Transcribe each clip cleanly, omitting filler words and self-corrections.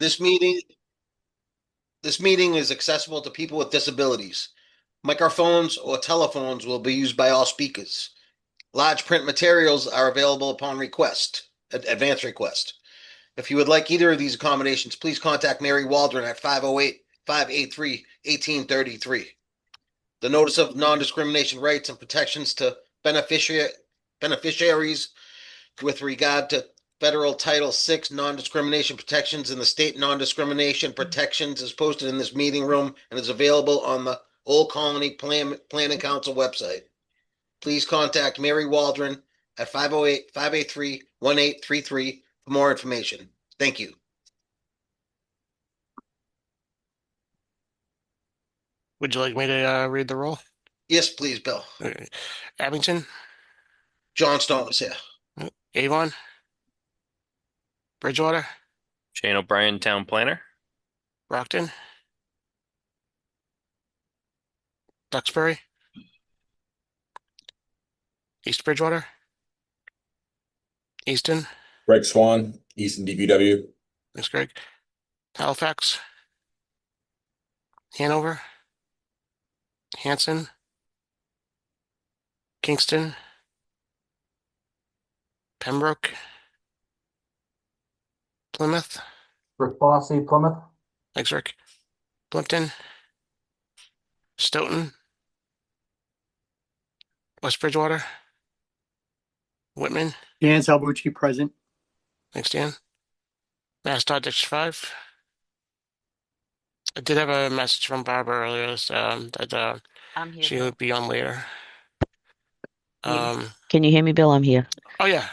This meeting, this meeting is accessible to people with disabilities. Microphones or telephones will be used by all speakers. Large print materials are available upon request, advance request. If you would like either of these accommodations, please contact Mary Waldron at 508-583-1833. The notice of non-discrimination rights and protections to beneficiaries with regard to federal Title VI non-discrimination protections and the state non-discrimination protections is posted in this meeting room and is available on the Old Colony Planning Council website. Please contact Mary Waldron at 508-583-1833 for more information. Thank you. Would you like me to read the roll? Yes, please, Bill. Abington, John Stone is here. Avon, Bridgewater, Shane O'Brien, Town Planner. Brockton, Duxbury, East Bridgewater, Easton, Greg Swan, Easton DPW. thanks, Greg. Halifax, Hanover, Hanson, Kingston, Pembroke, Plymouth, Rick Bossy, Plymouth. thanks, Rick. Plimpton, Stoughton, West Bridgewater, Whitman, Dan Salvucci, present. thanks, Dan. MassDOT District 5. I did have a message from Barbara earlier that I'm here. she would be on later. Can you hear me, Bill? I'm here. Oh yeah.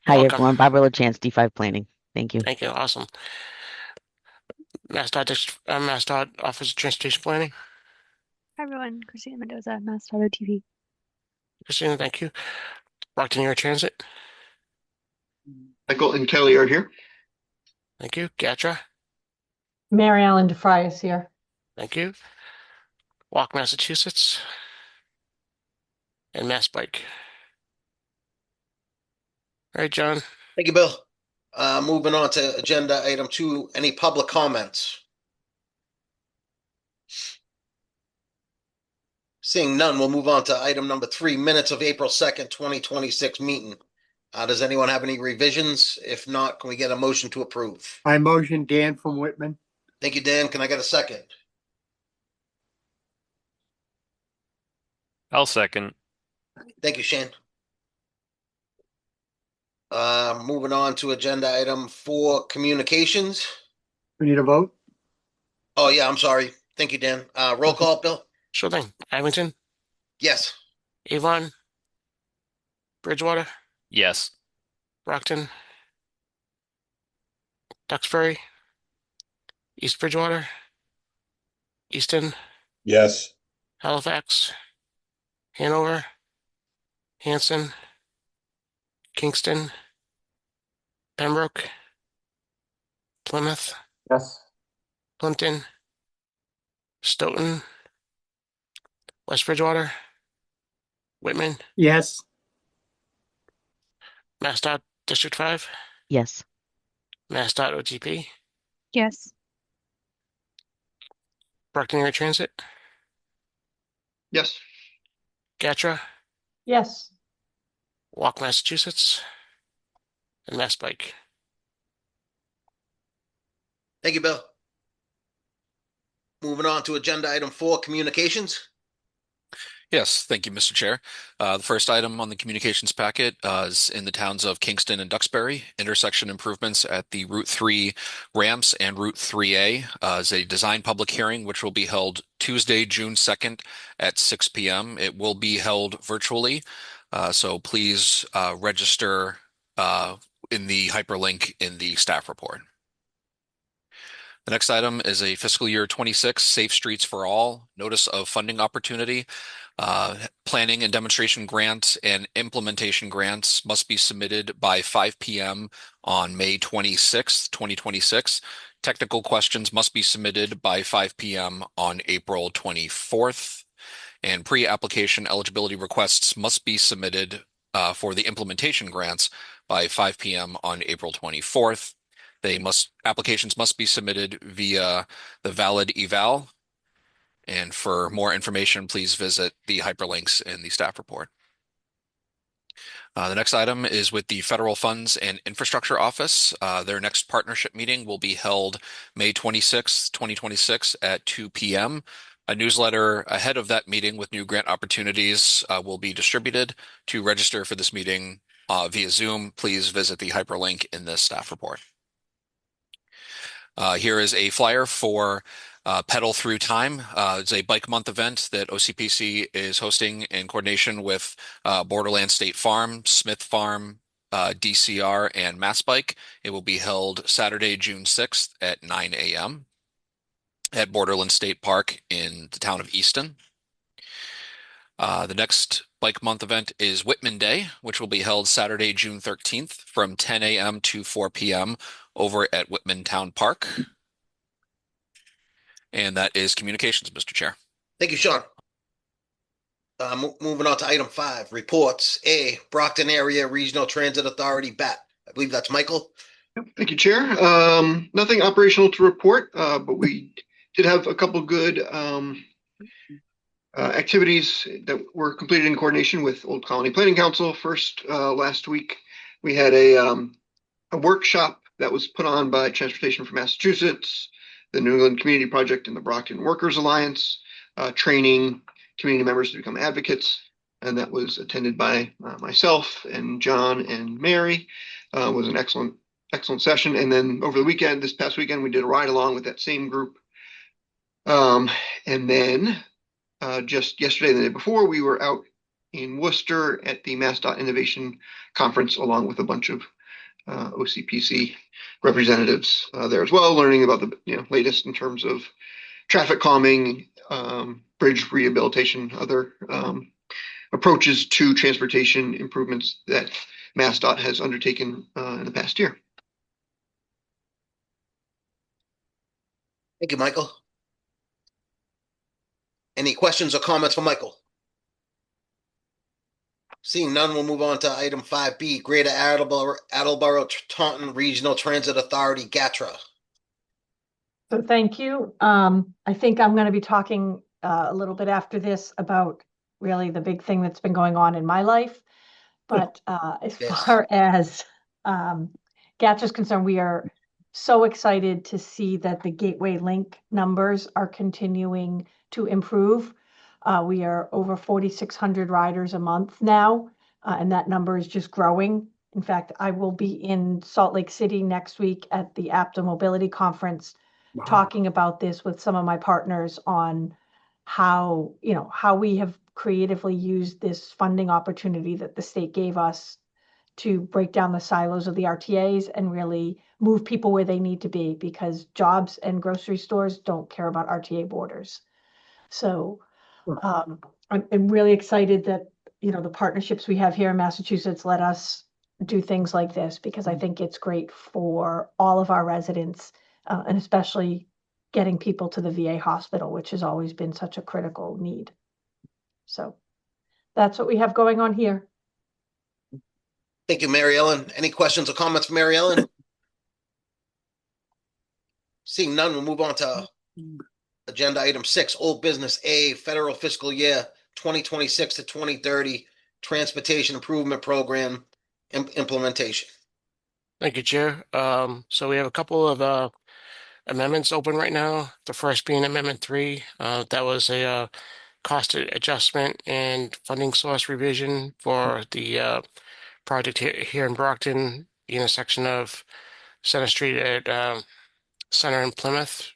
Hi, Welcome. everyone. Barbara LaChance, D5 Planning. Thank you. Thank you. Awesome. MassDOT Office of Transportation Planning. Hi everyone, Christina Mendoza, MassDOT TV. Christina, thank you. Brockton Area Transit. Michael and Kelly are here. Thank you. Gatra. Mary Ellen DeFry is here. Thank you. Walk, Massachusetts. And Mass Bike. All right, John. Thank you, Bill. Moving on to agenda item 2, any public comments? Seeing none, we'll move on to item number 3, minutes of April 2nd, 2026 meeting. Does anyone have any revisions? If not, can we get a motion to approve? I motion Dan from Whitman. Thank you, Dan. Can I get a second? I'll second. Thank you, Shane. Moving on to agenda item 4, communications. We need a vote. Oh, yeah, I'm sorry. Thank you, Dan. Roll call, Bill? Sure thing. Abington. Yes. Avon. Bridgewater. Yes. Brockton. Duxbury. East Bridgewater. Easton. Yes. Halifax. Hanover. Hanson. Kingston. Pembroke. Plymouth. Yes. Plimpton. Stoughton. West Bridgewater. Whitman. Yes. MassDOT District 5. Yes. MassDOT OTP. Yes. Brockton Area Transit. Yes. Gatra. Yes. Walk, Massachusetts. And Mass Bike. Thank you, Bill. Moving on to agenda item 4, communications. Yes, thank you, Mr. Chair. The first item on the communications packet is in the towns of Kingston and Duxbury, intersection improvements at the Route 3 ramps and Route 3A is a design public hearing, which will be held Tuesday, June 2nd at 6 p.m. It will be held virtually, so please register in the hyperlink in the staff report. The next item is a fiscal year 26 Safe Streets for All notice of funding opportunity. Planning and demonstration grants and implementation grants must be submitted by 5 p.m. on May 26th, 2026. Technical questions must be submitted by 5 p.m. on April 24th. And pre-application eligibility requests must be submitted for the implementation grants by 5 p.m. on April 24th. Applications must be submitted via the valid eval. And for more information, please visit the hyperlinks in the staff report. The next item is with the Federal Funds and Infrastructure Office. Their next partnership meeting will be held May 26th, 2026 at 2 p.m. A newsletter ahead of that meeting with new grant opportunities will be distributed. To register for this meeting via Zoom, please visit the hyperlink in this staff report. Here is a flyer for Pedal Through Time. It's a bike month event that OCPC is hosting in coordination with Borderland State Farm, Smith Farm, DCR, and Mass Bike. It will be held Saturday, June 6th at 9 a.m. at Borderland State Park in the town of Easton. The next Bike Month event is Whitman Day, which will be held Saturday, June 13th from 10 a.m. to 4 p.m. over at Whitman Town Park. And that is communications, Mr. Chair. Thank you, Sean. Moving on to item 5, reports. A, Brockton Area Regional Transit Authority, BAT. I believe that's Michael. Thank you, Chair. Nothing operational to report, but we did have a couple good activities that were completed in coordination with Old Colony Planning Council. First, last week, we had a workshop that was put on by Transportation for Massachusetts, the New England Community Project, and the Brockton Workers Alliance, training community members to become advocates. And that was attended by myself and John and Mary. It was an excellent session. And then over the weekend, this past weekend, we did a ride along with that same group. And then just yesterday and the day before, we were out in Worcester at the MassDOT Innovation Conference, along with a bunch of OCPC representatives there as well, learning about the latest in terms of traffic calming, bridge rehabilitation, other approaches to transportation improvements that MassDOT has undertaken in the past year. Thank you, Michael. Any questions or comments for Michael? Seeing none, we'll move on to item 5B, Greater Attleboro Taunton Regional Transit Authority, GATRA. So thank you. I think I'm going to be talking a little bit after this about really the big thing that's been going on in my life. But as Yes. far as GATRA is concerned, we are so excited to see that the Gateway Link numbers are continuing to improve. We are over 4,600 riders a month now, and that number is just growing. In fact, I will be in Salt Lake City next week at the APTA Mobility Conference, talking about this with some of my partners on how we have creatively used this funding opportunity that the state gave us to break down the silos of the RTAs and really move people where they need to be, because jobs and grocery stores don't care about RTA borders. So I'm really excited that, the partnerships we have here in Massachusetts let us do things like this, because I think it's great for all of our residents, and especially getting people to the VA hospital, which has always been such a critical need. So that's what we have going on here. Thank you, Mary Ellen. Any questions or comments for Mary Ellen? Seeing none, we'll move on to agenda item 6, old business. A, federal fiscal year 2026 to 2030 transportation improvement program implementation. Thank you, Chair. So we have a couple of amendments open right now. The first being Amendment 3. That was a cost adjustment and funding source revision for the project here in Brockton, intersection of Center Street at Center and Plymouth,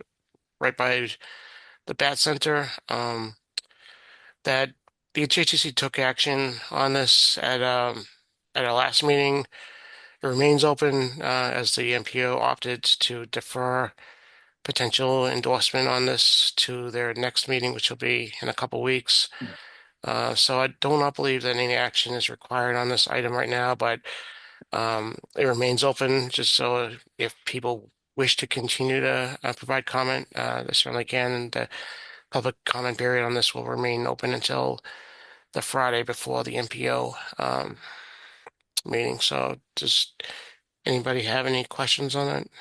right by the Bat Center. That the JTC took action on this at our last meeting. It remains open as the MPO opted to defer potential endorsement on this to their next meeting, which will be in a couple weeks. So I do not believe that any action is required on this item right now, but it remains open just so if people wish to continue to provide comment, they certainly can. And the public comment period on this will remain open until the Friday before the MPO meeting. So just Anybody have any questions on it?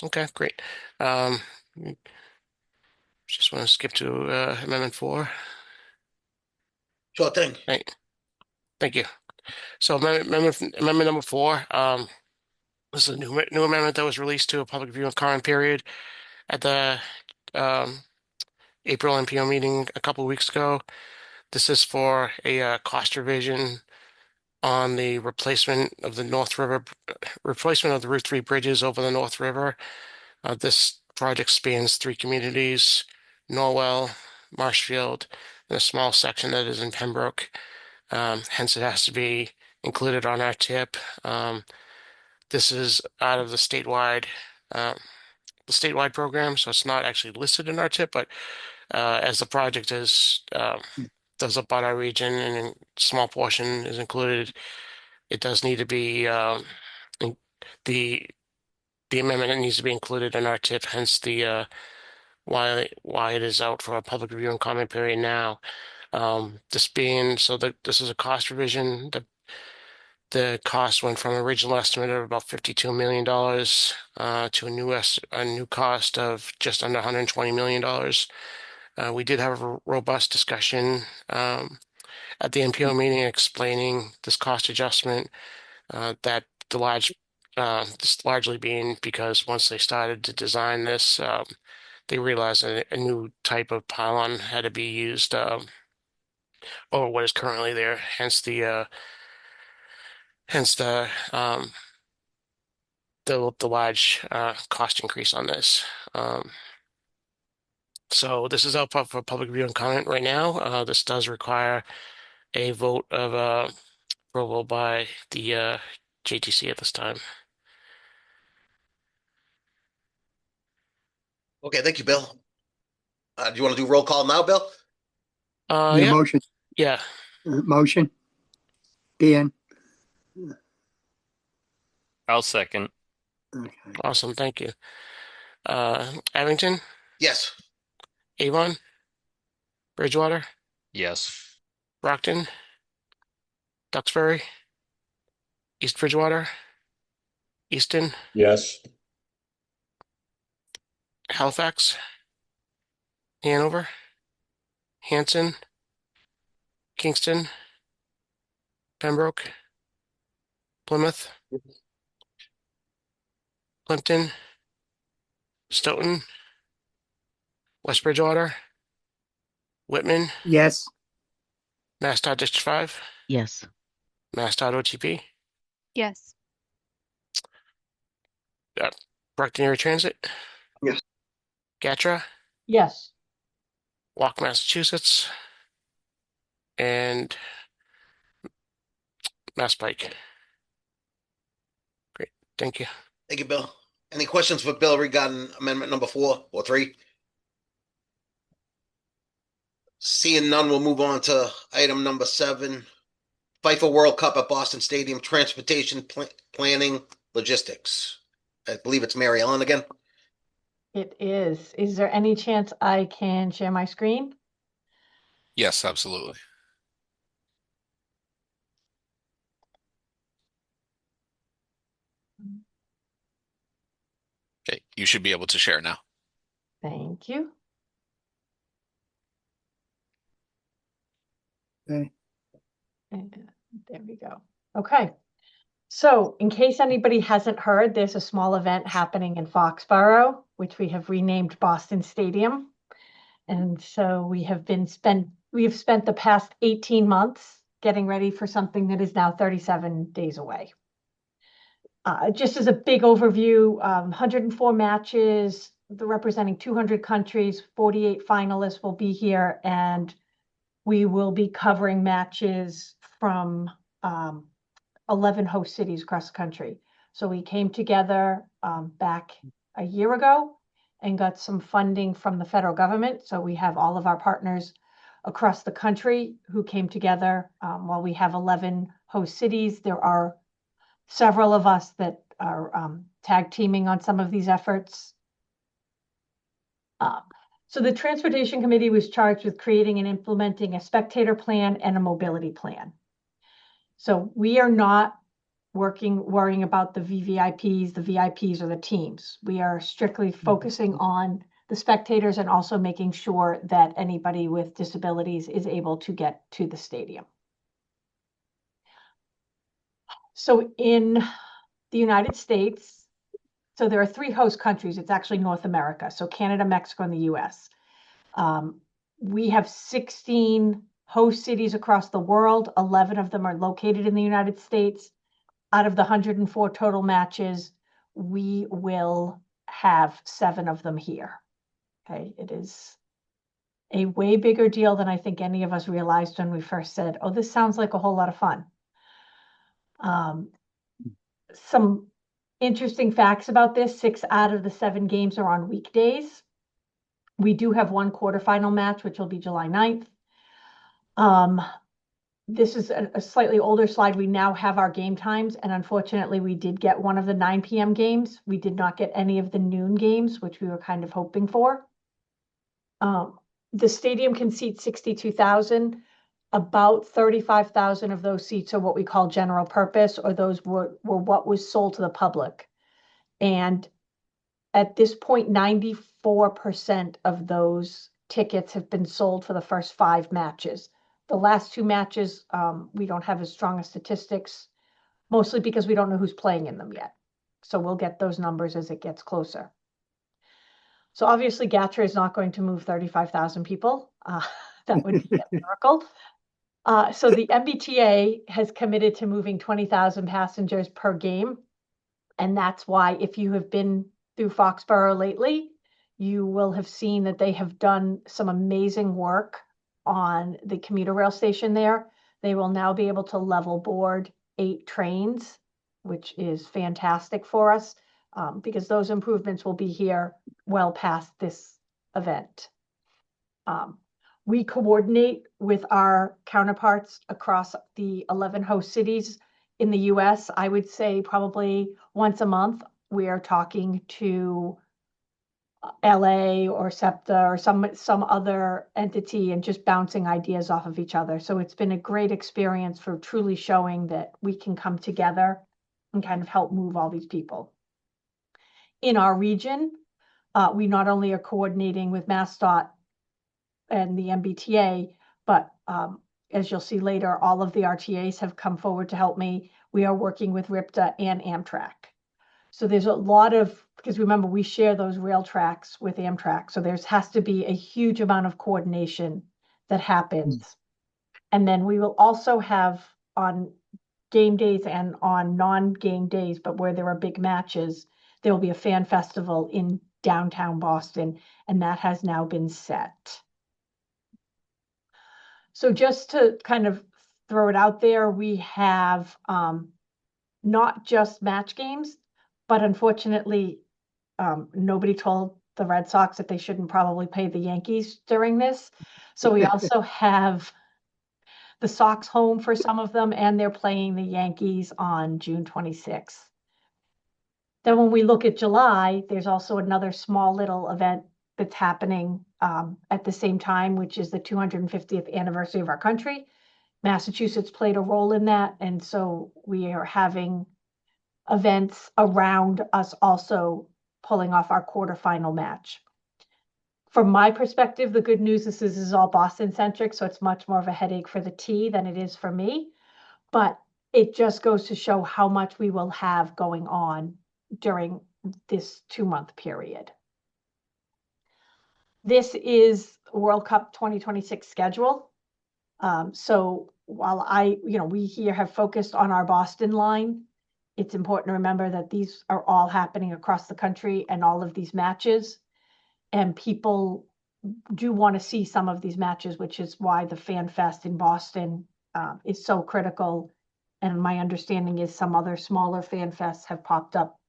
Okay, great. Just want to skip to Amendment 4. Sure thing. Thank you. So amendment number 4, this is a new amendment that was released to a public review and comment period at the um, April NPO meeting a couple of weeks ago. This is for a cost revision on the replacement of the Route 3 bridges over the North River. This project spans 3 communities, Norwell, Marshfield, and a small section that is in Pembroke. Hence, it has to be included on our tip. This is out of uh, the statewide program, so it's not actually listed in our tip, but as the project does up on our region and a small portion is included, it does need to be the the amendment that needs to be included in our tip, hence the why it is out for a public review and comment period now. This being so that this is a cost revision. The cost went from an original estimate of about $52 million to a new cost of just under $120 million. We did have a robust discussion at the NPO meeting explaining this cost adjustment, that this largely being because once they started to design this, they realized that a new type of pylon had to be used over what is currently there. Hence the large cost increase on this. So this is up for public review and comment right now. This does require a vote of approval by the JTC at this time. Okay, thank you, Bill. Do you want to do roll call now, Bill? Need a Yeah, motion? yeah. Motion? Dan? I'll second. Okay. Awesome, thank you. Abington, Yes. Avon, Bridgewater, Yes. Brockton, Duxbury, East Bridgewater, Easton, Yes. Halifax, Hanover, Hanson, Kingston, Pembroke, Plymouth, Plimpton, Stoughton, West Bridgewater, Whitman, Yes. MassDOT District 5, Yes. MassDOT OTP, Yes. Brockton Area Transit, Yes. GATRA, Yes. Walk, Massachusetts, and Mass Pike. Great, thank you. Thank you, Bill. Any questions for Bill regarding amendment number 4 or 3? Seeing none, we'll move on to item number 7. FIFA World Cup at Boston Stadium, transportation planning, logistics. I believe it's Mary Ellen again. It is. Is there any chance I can share my screen? Yes, absolutely. Okay, you should be able to share now. Thank you. Okay. And there we go. Okay. So in case anybody hasn't heard, there's a small event happening in Foxborough, which we have renamed Boston Stadium. And so we have spent the past 18 months getting ready for something that is now 37 days away. Just as a big overview, 104 matches, representing 200 countries, 48 finalists will be here, and we will be covering matches from 11 host cities across the country. So we came together back a year ago and got some funding from the federal government. So we have all of our partners across the country who came together. While we have 11 host cities, there are several of us that are tag teaming on some of these efforts. So the Transportation Committee was charged with creating and implementing a spectator plan and a mobility plan. So we are not worrying about the VVIPs or the teams. We are strictly focusing on the spectators and also making sure that anybody with disabilities is able to get to the stadium. So in the United States, so there are 3 host countries. It's actually North America. So Canada, Mexico, and the US. We have 16 host cities across the world. 11 of them are located in the United States. Out of the 104 total matches, we will have 7 of them here. Okay, it is a way bigger deal than I think any of us realized when we first said, oh, this sounds like a whole lot of fun. Some interesting facts about this: 6 out of the 7 games are on weekdays. We do have 1 quarterfinal match, which will be July 9th. This is a slightly older slide. We now have our game times, and unfortunately, we did get one of the 9 p.m. games. We did not get any of the noon games, which we were kind of hoping for. The stadium can seat 62,000. About 35,000 of those seats are what we call general purpose, or those were what was sold to the public. And at this point, 94% of those tickets have been sold for the first 5 matches. The last 2 matches, we don't have as strong as statistics, mostly because we don't know who's playing in them yet. So we'll get those numbers as it gets closer. So obviously, GATRA is not going to move 35,000 people. That would be a miracle. So the MBTA has committed to moving 20,000 passengers per game. And that's why, if you have been through Foxborough lately, you will have seen that they have done some amazing work on the commuter rail station there. They will now be able to level board 8 trains, which is fantastic for us, because those improvements will be here well past this event. We coordinate with our counterparts across the 11 host cities in the US. I would say probably once a month, we are talking to LA or SEPTA or some other entity and just bouncing ideas off of each other. So it's been a great experience for truly showing that we can come together and kind of help move all these people. In our region, we not only are coordinating with MassDOT and the MBTA, but as you'll see later, all of the RTAs have come forward to help me. We are working with RIPTA and Amtrak. So there's a lot of, because remember, we share those rail tracks with Amtrak. So there has to be a huge amount of coordination that happens. And then we will also have, on game days and on non-game days, but where there are big matches, there will be a fan festival in downtown Boston, and that has now been set. So just to kind of throw it out there, we have not just match games, but unfortunately, nobody told the Red Sox that they shouldn't probably play the Yankees during this. So we also have the Sox home for some of them, and they're playing the Yankees on June 26th. Then when we look at July, there's also another small little event that's happening at the same time, which is the 250th anniversary of our country. Massachusetts played a role in that, and so we are having events around us also pulling off our quarterfinal match. From my perspective, the good news is this is all Boston-centric, so it's much more of a headache for the T than it is for me. But it just goes to show how much we will have going on during this 2-month period. This is World Cup 2026 schedule. So while we here have focused on our Boston line, it's important to remember that these are all happening across the country and all of these matches. And people do want to see some of these matches, which is why the Fan Fest in Boston is so critical. And my understanding is some other smaller fan fests have popped up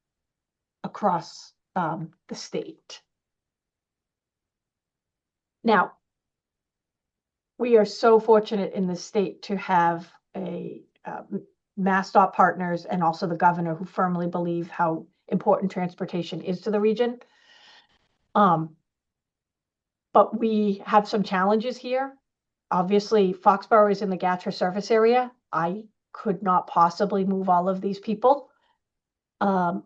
across the state. Now, we are so fortunate in the state to have a MassDOT partners and also the governor who firmly believe how important transportation is to the region. But we have some challenges here. Obviously, Foxborough is in the GATRA service area. I could not possibly move all of these people. And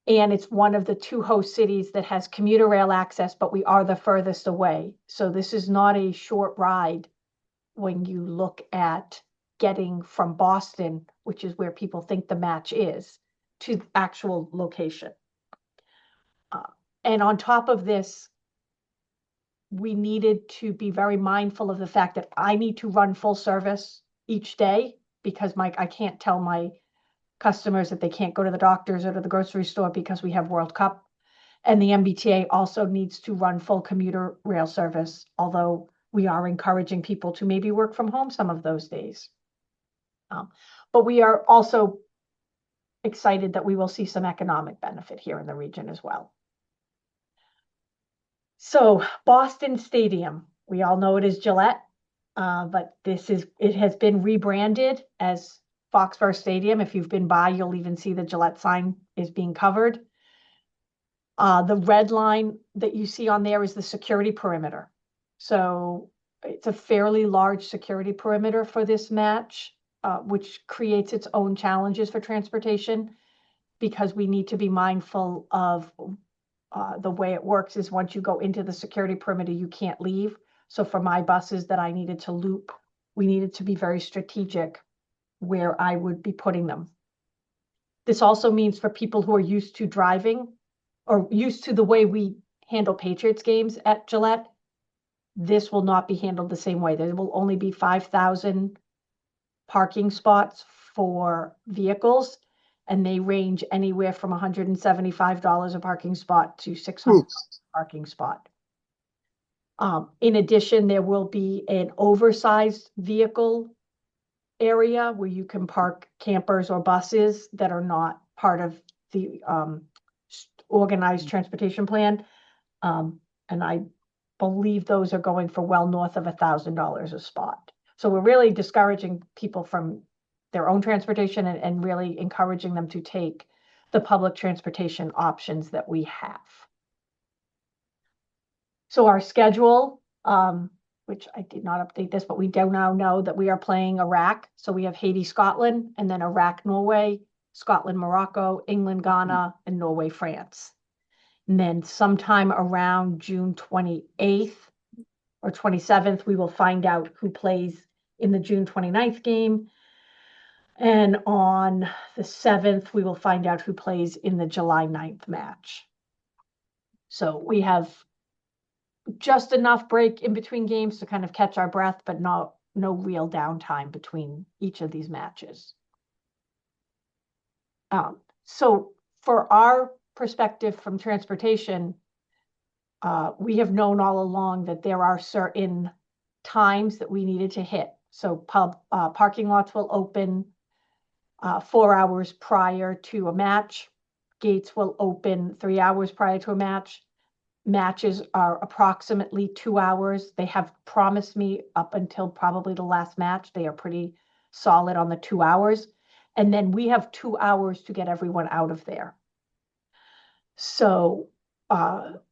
it's one of the 2 host cities that has commuter rail access, but we are the furthest away. So this is not a short ride when you look at getting from Boston, which is where people think the match is, to the actual location. And on top of this, we needed to be very mindful of the fact that I need to run full service each day because I can't tell my customers that they can't go to the doctors or to the grocery store because we have World Cup. And the MBTA also needs to run full commuter rail service, although we are encouraging people to maybe work from home some of those days. But we are also excited that we will see some economic benefit here in the region as well. So Boston Stadium, we all know it is Gillette, but it has been rebranded as Foxborough Stadium. If you've been by, you'll even see the Gillette sign is being covered. The red line that you see on there is the security perimeter. So it's a fairly large security perimeter for this match, which creates its own challenges for transportation because we need to be mindful of the way it works is once you go into the security perimeter, you can't leave. So for my buses that I needed to loop, we needed to be very strategic where I would be putting them. This also means for people who are used to driving or used to the way we handle Patriots games at Gillette, this will not be handled the same way. There will only be 5,000 parking spots for vehicles, and they range anywhere from $175 a parking spot to $600 a parking spot. In addition, there will be an oversized vehicle area where you can park campers or buses that are not part of the organized transportation plan. And I believe those are going for well north of $1,000 a spot. So we're really discouraging people from their own transportation and really encouraging them to take the public transportation options that we have. So our schedule, which I did not update this, but we do now know that we are playing Iraq. So we have Haiti, Scotland, and then Iraq, Norway, Scotland, Morocco, England, Ghana, and Norway, France. And then sometime around June 28th or 27th, we will find out who plays in the June 29th game. And on the 7th, we will find out who plays in the July 9th match. So we have just enough break in between games to kind of catch our breath, but no real downtime between each of these matches. So for our perspective from transportation, we have known all along that there are certain times that we needed to hit. So parking lots will open 4 hours prior to a match. Gates will open 3 hours prior to a match. Matches are approximately 2 hours. They have promised me up until probably the last match, they are pretty solid on the 2 hours. And then we have 2 hours to get everyone out of there. So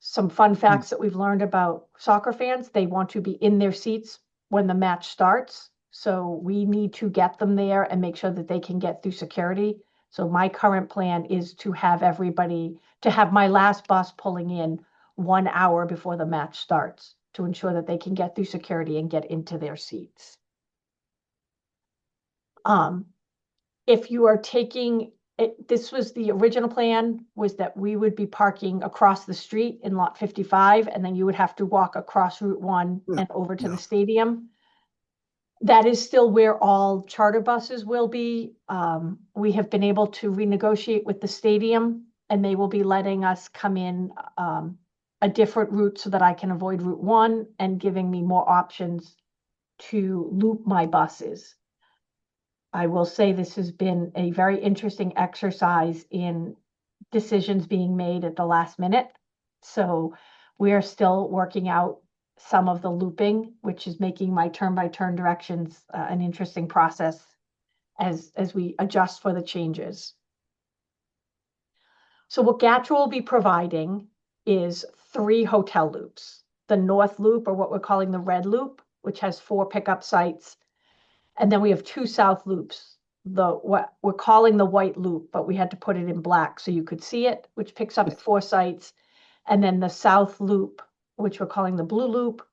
some fun facts that we've learned about soccer fans, they want to be in their seats when the match starts. So we need to get them there and make sure that they can get through security. So my current plan is to have my last bus pulling in 1 hour before the match starts to ensure that they can get through security and get into their seats. If you are taking it, this was the original plan, was that we would be parking across the street in lot 55, and then you would have to walk across Route 1 and over to the stadium. That is still where all charter buses will be. We have been able to renegotiate with the stadium, and they will be letting us come in a different route so that I can avoid Route 1 and giving me more options to loop my buses. I will say this has been a very interesting exercise in decisions being made at the last minute. So we are still working out some of the looping, which is making my turn-by-turn directions an interesting process as we adjust for the changes. So what GATRA will be providing is 3 hotel loops. The North Loop, or what we're calling the Red Loop, which has 4 pickup sites. And then we have 2 South Loops. what we're calling the white loop, but we had to put it in black so you could see it, which picks up 4 sites. And then the south loop, which we're calling the blue loop,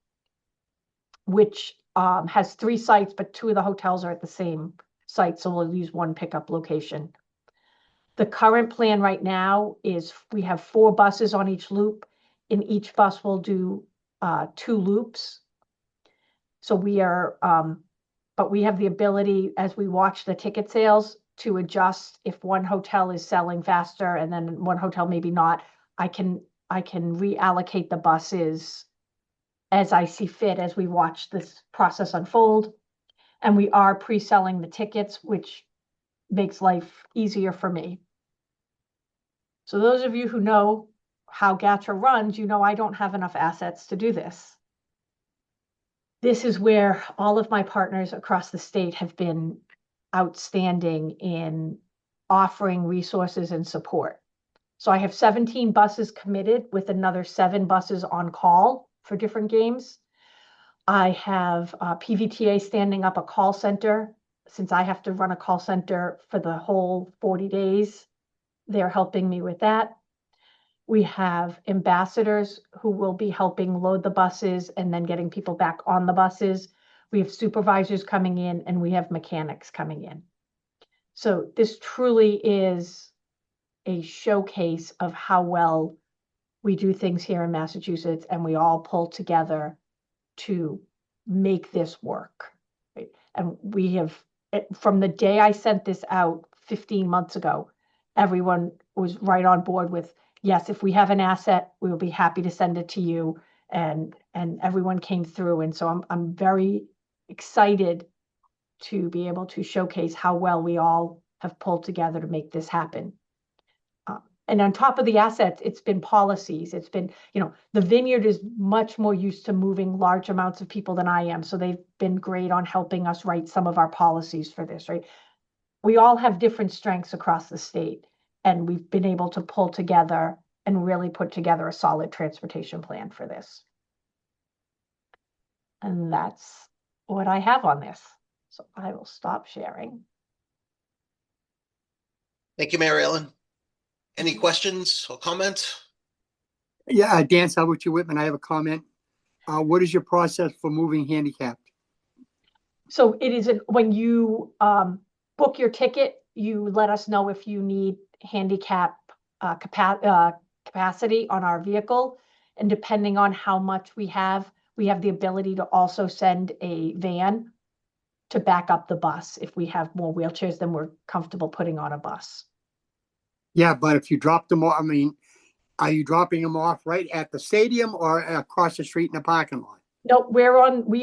which has 3 sites, but 2 of the hotels are at the same site. So we'll use 1 pickup location. The current plan right now is we have 4 buses on each loop. In each bus, we'll do 2 loops. So we are, but we have the ability, as we watch the ticket sales, to adjust if one hotel is selling faster and then one hotel maybe not. I can reallocate the buses as I see fit as we watch this process unfold. And we are pre-selling the tickets, which makes life easier for me. So those of you who know how GATRA runs, you know I don't have enough assets to do this. This is where all of my partners across the state have been outstanding in offering resources and support. So I have 17 buses committed with another 7 buses on call for different games. I have PVTA standing up a call center. Since I have to run a call center for the whole 40 days, they're helping me with that. We have ambassadors who will be helping load the buses and then getting people back on the buses. We have supervisors coming in and we have mechanics coming in. So this truly is a showcase of how well we do things here in Massachusetts, and we all pull together to make this work. Right? And we have, from the day I sent this out 15 months ago, everyone was right on board with, yes, if we have an asset, we will be happy to send it to you. And everyone came through. And so I'm very excited to be able to showcase how well we all have pulled together to make this happen. And on top of the assets, it's been policies. It's been, the vineyard is much more used to moving large amounts of people than I am. So they've been great on helping us write some of our policies for this, right? We all have different strengths across the state, and we've been able to pull together and really put together a solid transportation plan for this. And that's what I have on this. So I will stop sharing. Thank you, Mary Ellen. Any questions or comments? Yeah, Dan Salvucci Whitman, I have a comment. What is your process for moving handicapped? So it is when you book your ticket, you let us know if you need handicap capacity on our vehicle. And depending on how much we have the ability to also send a van to back up the bus if we have more wheelchairs than we're comfortable putting on a bus. Yeah, but if you drop them off, are you dropping them off right at the stadium or across the street in the parking lot? No, we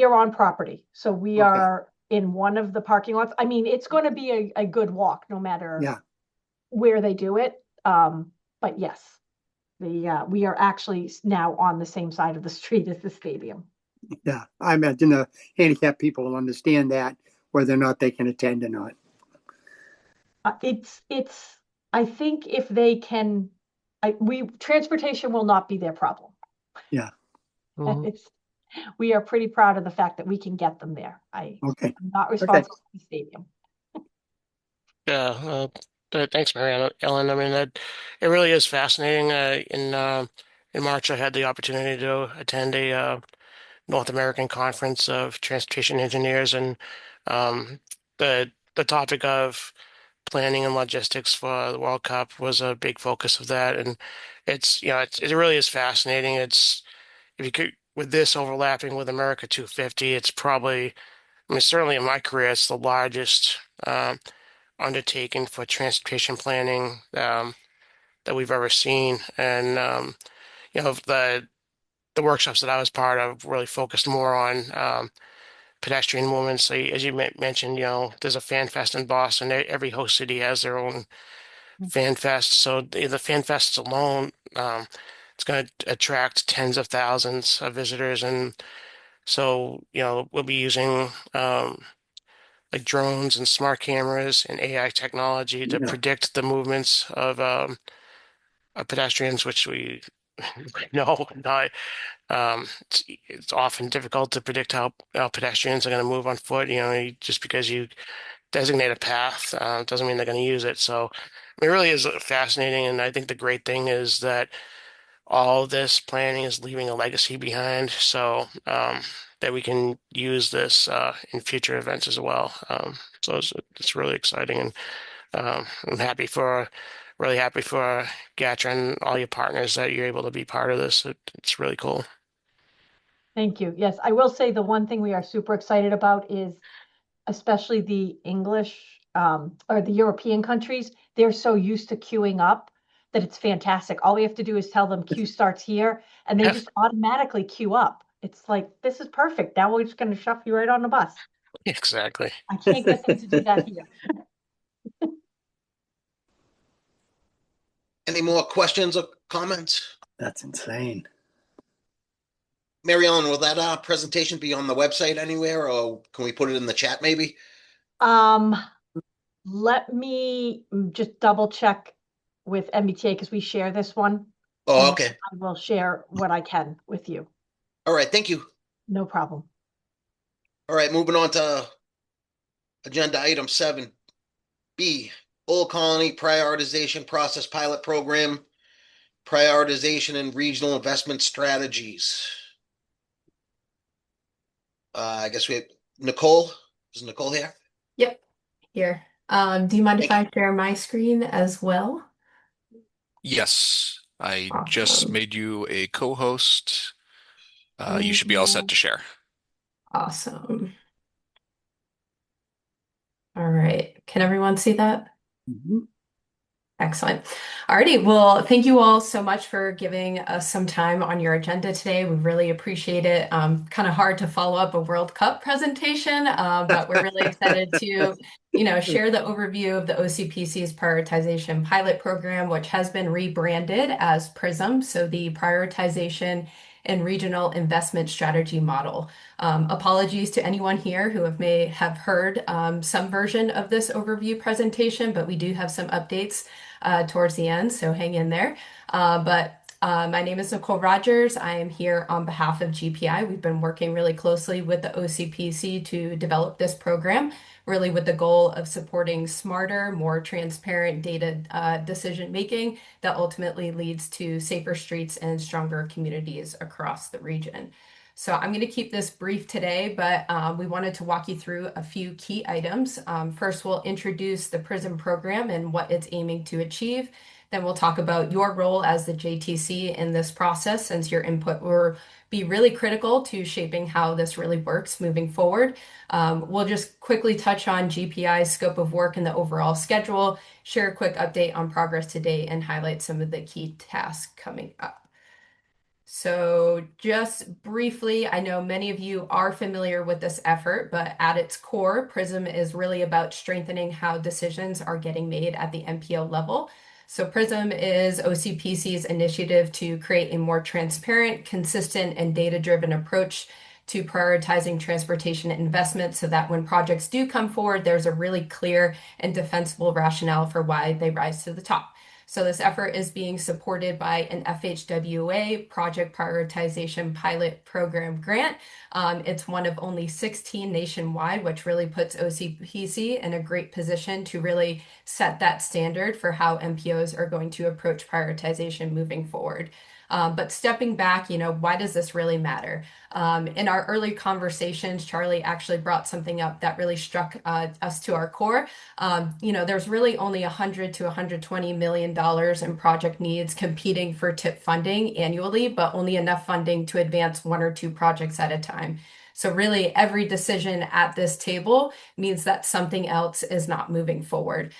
are on property. So we are in one of the parking lots. It's going to be a good walk no matter where they do it. But yes, we are actually now on the same side of the street as the stadium. Yeah, I imagine the handicapped people will understand that, whether or not they can attend or not. I think if they can, transportation will not be their problem. Yeah. Mhm. We are pretty proud of the fact that we can get them there. I'm not responsible for the stadium. Yeah, thanks, Mary Ellen. It really is fascinating. In March, I had the opportunity to attend a North American Conference of Transportation Engineers, and the topic of planning and logistics for the World Cup was a big focus of that. And it really is fascinating. If you could, with this overlapping with America 250, it's probably, certainly in my career, it's the largest undertaking for transportation planning that we've ever seen. And the workshops that I was part of really focused more on pedestrian movements. So as you mentioned, there's a fan fest in Boston. Every host city has their own fan fest. So the fan fests alone, it's going to attract tens of thousands of visitors. And so, we'll be using like drones and smart cameras and AI technology to predict the movements of pedestrians, which we know not. It's often difficult to predict how pedestrians are going to move on foot, just because designated path. Doesn't mean they're going to use it. So it really is fascinating. And I think the great thing is that all this planning is leaving a legacy behind, so that we can use this in future events as well. So it's really exciting, and I'm really happy for Gatra and all your partners that you're able to be part of this. It's really cool. Thank you. Yes, I will say the one thing we are super excited about is especially the English or the European countries, they're so used to queuing up that it's fantastic. All we have to do is tell them queue starts here and they Yeah. just automatically queue up. It's like, this is perfect. Now we're just going to shove you right on the bus. Exactly. I can't get them to do that here. Any more questions or comments? That's insane. Mary Ellen, will that presentation be on the website anywhere, or can we put it in the chat maybe? Let me just double check with MBTA because we share this one. Oh, and okay. I will share what I can with you. All right, thank you. No problem. All right, moving on to agenda item 7B, Old Colony Prioritization Process Pilot Program, Prioritization and Regional Investment Strategies. I guess we have Nicole. Is Nicole here? Yep, here. Do you mind if Thank I share my screen as well? Yes, I just Awesome. made you a co-host. You should be all set to share. Awesome. All right. Can everyone see that? Excellent. Alrighty. Well, thank you all so much for giving us some time on your agenda today. We really appreciate it. Kind of hard to follow up a World Cup presentation, but we're really excited to, share the overview of the OCPC's prioritization pilot program, which has been rebranded as PRISM, so the Prioritization and Regional Investment Strategy Model. Apologies to anyone here who may have heard some version of this overview presentation, but we do have some updates towards the end, so hang in there. My name is Nicole Rogers. I am here on behalf of GPI. We've been working really closely with the OCPC to develop this program, really with the goal of supporting smarter, more transparent data decision making that ultimately leads to safer streets and stronger communities across the region. So I'm going to keep this brief today, but we wanted to walk you through a few key items. First, we'll introduce the PRISM program and what it's aiming to achieve. Then we'll talk about your role as the JTC in this process, since your input will be really critical to shaping how this really works moving forward. We'll just quickly touch on GPI's scope of work and the overall schedule, share a quick update on progress today, and highlight some of the key tasks coming up. So just briefly, I know many of you are familiar with this effort, but at its core, PRISM is really about strengthening how decisions are getting made at the MPO level. So PRISM is OCPC's initiative to create a more transparent, consistent, and data-driven approach to prioritizing transportation investment so that when projects do come forward, there's a really clear and defensible rationale for why they rise to the top. So this effort is being supported by an FHWA Project Prioritization Pilot Program grant. It's one of only 16 nationwide, which really puts OCPC in a great position to really set that standard for how MPOs are going to approach prioritization moving forward. But stepping back, why does this really matter? In our early conversations, Charlie actually brought something up that really struck us to our core. There's really only $100 to $120 million in project needs competing for TIP funding annually, but only enough funding to advance one or two projects at a time. So really every decision at this table means that something else is not moving forward.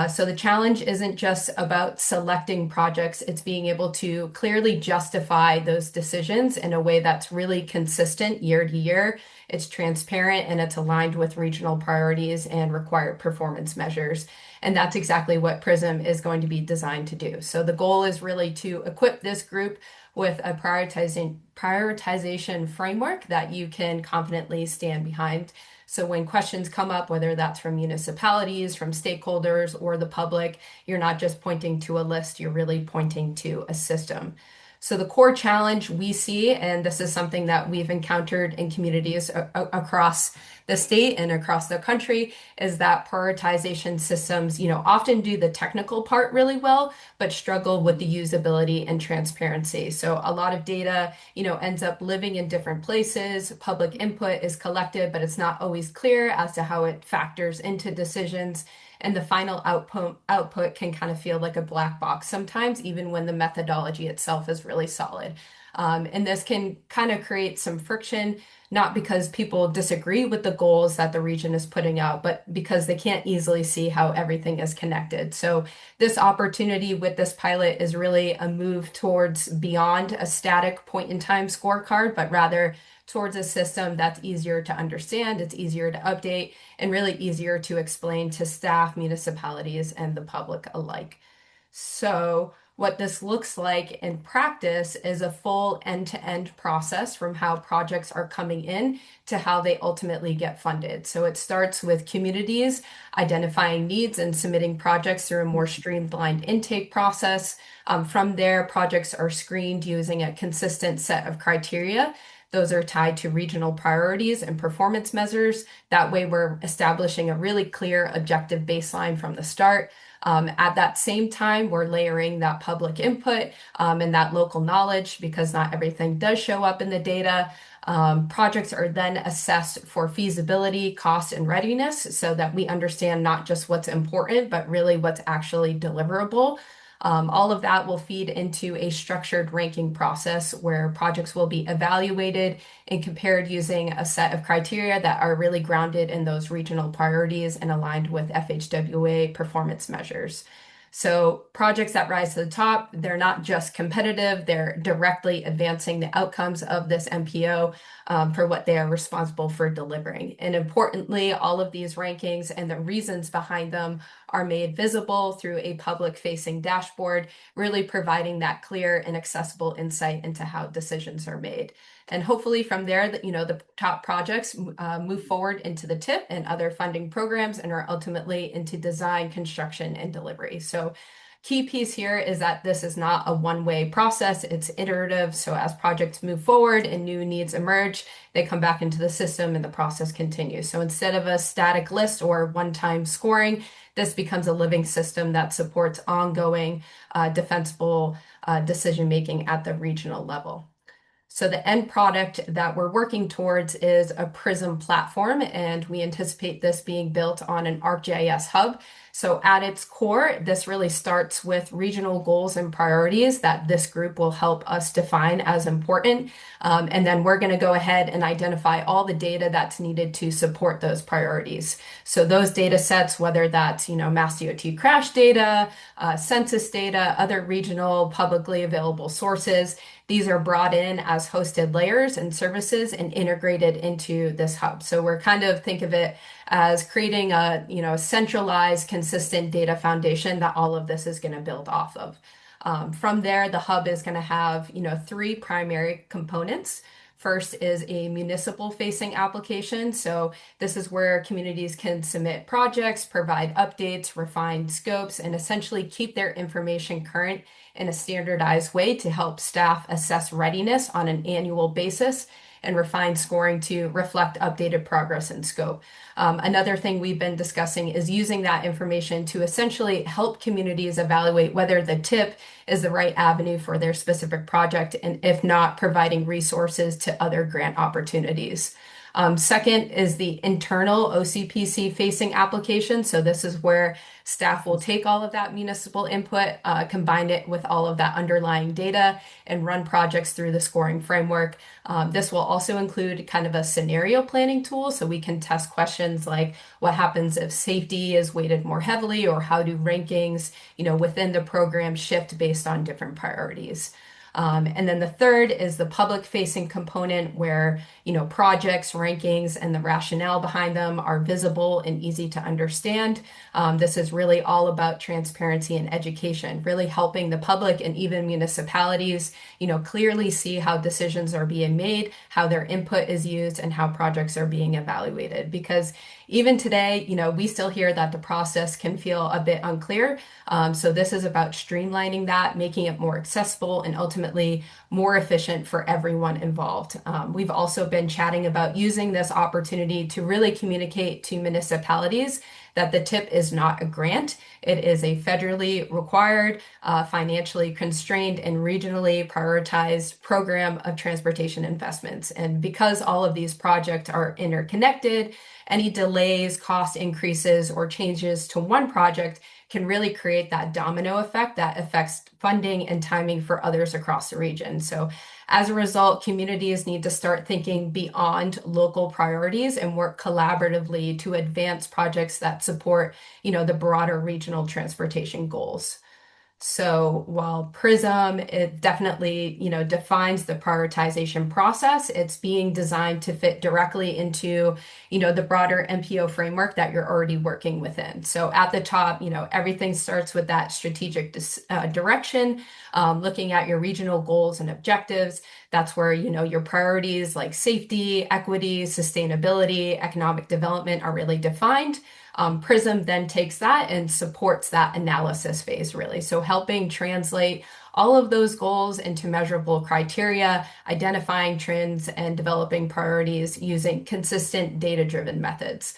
So the challenge isn't just about selecting projects, it's being able to clearly justify those decisions in a way that's really consistent year to year. It's transparent and it's aligned with regional priorities and required performance measures. And that's exactly what PRISM is going to be designed to do. So the goal is really to equip this group with a prioritization framework that you can confidently stand behind. So when questions come up, whether that's from municipalities, from stakeholders, or the public, you're not just pointing to a list, you're really pointing to a system. So the core challenge we see, and this is something that we've encountered in communities across the state and across the country, is that prioritization systems, often do the technical part really well, but struggle with the usability and transparency. So a lot of data, ends up living in different places. Public input is collected, but it's not always clear as to how it factors into decisions. And the final output can kind of feel like a black box sometimes, even when the methodology itself is really solid. And this can kind of create some friction, not because people disagree with the goals that the region is putting out, but because they can't easily see how everything is connected. So this opportunity with this pilot is really a move towards beyond a static point in time scorecard, but rather towards a system that's easier to understand, it's easier to update, and really easier to explain to staff, municipalities, and the public alike. So what this looks like in practice is a full end-to-end process from how projects are coming in to how they ultimately get funded. So it starts with communities identifying needs and submitting projects through a more streamlined intake process. From there, projects are screened using a consistent set of criteria. Those are tied to regional priorities and performance measures. That way, we're establishing a really clear objective baseline from the start. At that same time, we're layering that public input and that local knowledge, because not everything does show up in the data. Projects are then assessed for feasibility, cost, and readiness, so that we understand not just what's important, but really what's actually deliverable. All of that will feed into a structured ranking process where projects will be evaluated and compared using a set of criteria that are really grounded in those regional priorities and aligned with FHWA performance measures. So projects that rise to the top, they're not just competitive, they're directly advancing the outcomes of this MPO for what they are responsible for delivering. And importantly, all of these rankings and the reasons behind them are made visible through a public-facing dashboard, really providing that clear and accessible insight into how decisions are made. And hopefully from there, the top projects move forward into the TIP and other funding programs and are ultimately into design, construction, and delivery. So key piece here is that this is not a one-way process, it's iterative. So as projects move forward and new needs emerge, they come back into the system and the process continues. So instead of a static list or one-time scoring, this becomes a living system that supports ongoing defensible decision-making at the regional level. So the end product that we're working towards is a Prism platform, and we anticipate this being built on an ArcGIS hub. So at its core, this really starts with regional goals and priorities that this group will help us define as important. And then we're going to go ahead and identify all the data that's needed to support those priorities. So those data sets, whether that's, Mass DOT crash data, census data, other regional publicly available sources, these are brought in as hosted layers and services and integrated into this hub. So we're kind of think of it as creating a centralized, consistent data foundation that all of this is going to build off of. From there, the hub is going to have 3 primary components. First is a municipal facing application. So this is where communities can submit projects, provide updates, refine scopes, and essentially keep their information current in a standardized way to help staff assess readiness on an annual basis and refine scoring to reflect updated progress and scope. Another thing we've been discussing is using that information to essentially help communities evaluate whether the TIP is the right avenue for their specific project, and if not, providing resources to other grant opportunities. Second is the internal OCPC facing application. So this is where staff will take all of that municipal input, combine it with all of that underlying data, and run projects through the scoring framework. This will also include kind of a scenario planning tool, so we can test questions like what happens if safety is weighted more heavily, or how do rankings, within the program shift based on different priorities. And then the third is the public-facing component where, projects, rankings, and the rationale behind them are visible and easy to understand. This is really all about transparency and education, really helping the public and even municipalities, clearly see how decisions are being made, how their input is used, and how projects are being evaluated. Because even today, we still hear that the process can feel a bit unclear. So this is about streamlining that, making it more accessible, and ultimately ultimately more efficient for everyone involved. We've also been chatting about using this opportunity to really communicate to municipalities that the TIP is not a grant. It is a federally required, financially constrained, and regionally prioritized program of transportation investments. And because all of these projects are interconnected, any delays, cost increases, or changes to one project can really create that domino effect that affects funding and timing for others across the region. So as a result, communities need to start thinking beyond local priorities and work collaboratively to advance projects that support, the broader regional transportation goals. So while PRISM, it definitely, defines the prioritization process, it's being designed to fit directly into, the broader MPO framework that you're already working within. So at the top, everything starts with that strategic direction, looking at your regional goals and objectives. That's where, your priorities like safety, equity, sustainability, economic development are really defined. PRISM then takes that and supports that analysis phase, really. So helping translate all of those goals into measurable criteria, identifying trends, and developing priorities using consistent data-driven methods.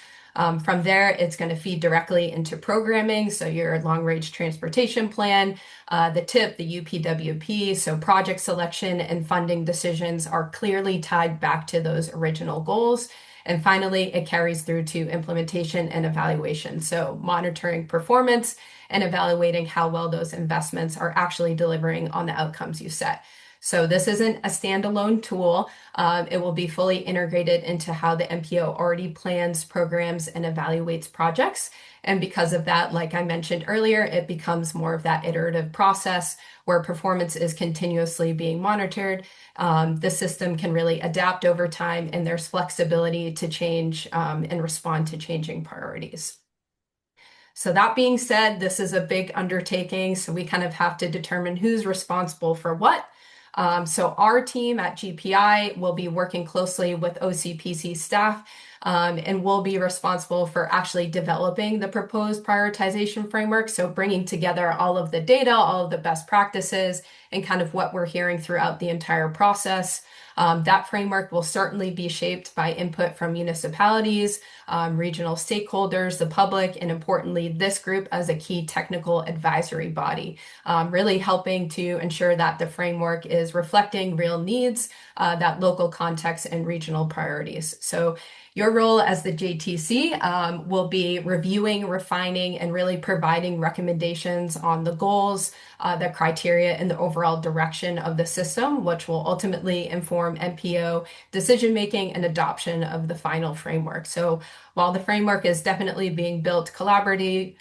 From there, it's going to feed directly into programming. So your long-range transportation plan, the TIP, the UPWP, so project selection and funding decisions are clearly tied back to those original goals. And finally, it carries through to implementation and evaluation. So monitoring performance and evaluating how well those investments are actually delivering on the outcomes you set. So this isn't a standalone tool. It will be fully integrated into how the MPO already plans, programs, and evaluates projects. And because of that, like I mentioned earlier, it becomes more of that iterative process where performance is continuously being monitored. The system can really adapt over time, and there's flexibility to change and respond to changing priorities. So that being said, this is a big undertaking, so we kind of have to determine who's responsible for what. So our team at GPI will be working closely with OCPC staff, and we'll be responsible for actually developing the proposed prioritization framework. So bringing together all of the data, all of the best practices, and kind of what we're hearing throughout the entire process. That framework will certainly be shaped by input from municipalities, regional stakeholders, the public, and importantly, this group as a key technical advisory body, really helping to ensure that the framework is reflecting real needs, that local context and regional priorities. So your role as the JTC will be reviewing, refining, and really providing recommendations on the goals, the criteria, and the overall direction of the system, which will ultimately inform MPO decision-making and adoption of the final framework. So while the framework is definitely being built collaboratively,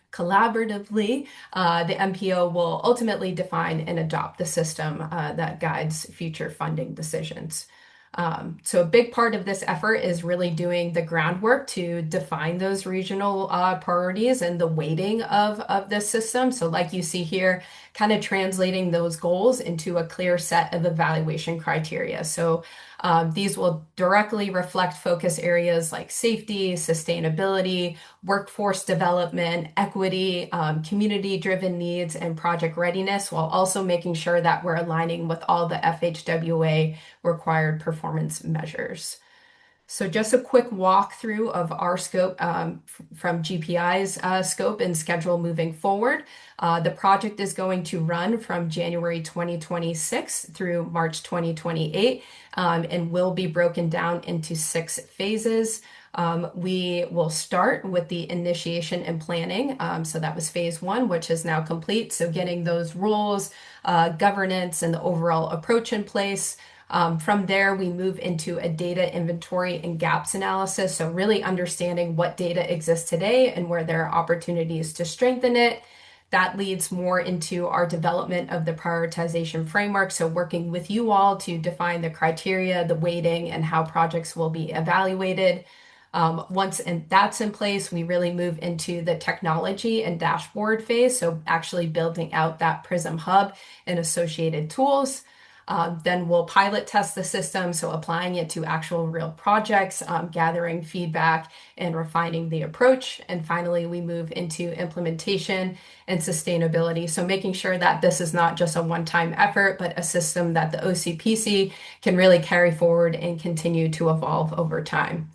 the MPO will ultimately define and adopt the system that guides future funding decisions. So a big part of this effort is really doing the groundwork to define those regional priorities and the weighting of this system. So like you see here, kind of translating those goals into a clear set of evaluation criteria. So these will directly reflect focus areas like safety, sustainability, workforce development, equity, community-driven needs, and project readiness, while also making sure that we're aligning with all the FHWA required performance measures. So just a quick walkthrough of our scope from GPI's scope and schedule moving forward. The project is going to run from January 2026 through March 2028 and will be broken down into 6 phases. We will start with the initiation and planning. So that was phase 1, which is now complete. So getting those rules, governance, and the overall approach in place. From there, we move into a data inventory and gaps analysis. So really understanding what data exists today and where there are opportunities to strengthen it. That leads more into our development of the prioritization framework. So working with you all to define the criteria, the weighting, and how projects will be evaluated. Once that's in place, we really move into the technology and dashboard phase. So actually building out that PRISM hub and associated tools. Then we'll pilot test the system, so applying it to actual real projects, gathering feedback and refining the approach. And finally, we move into implementation and sustainability. So making sure that this is not just a one-time effort, but a system that the OCPC can really carry forward and continue to evolve over time.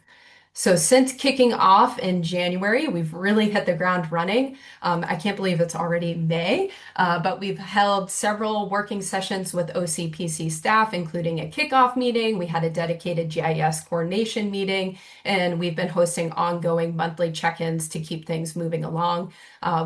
So since kicking off in January, we've really hit the ground running. I can't believe it's already May, but we've held several working sessions with OCPC staff, including a kickoff meeting. We had a dedicated GIS coordination meeting, and we've been hosting ongoing monthly check-ins to keep things moving along.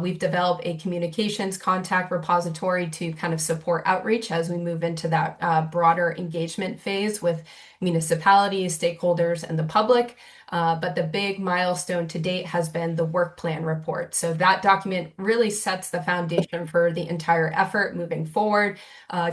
We've developed a communications contact repository to kind of support outreach as we move into that broader engagement phase with municipalities, stakeholders, and the public. But the big milestone to date has been the work plan report. So that document really sets the foundation for the entire effort moving forward,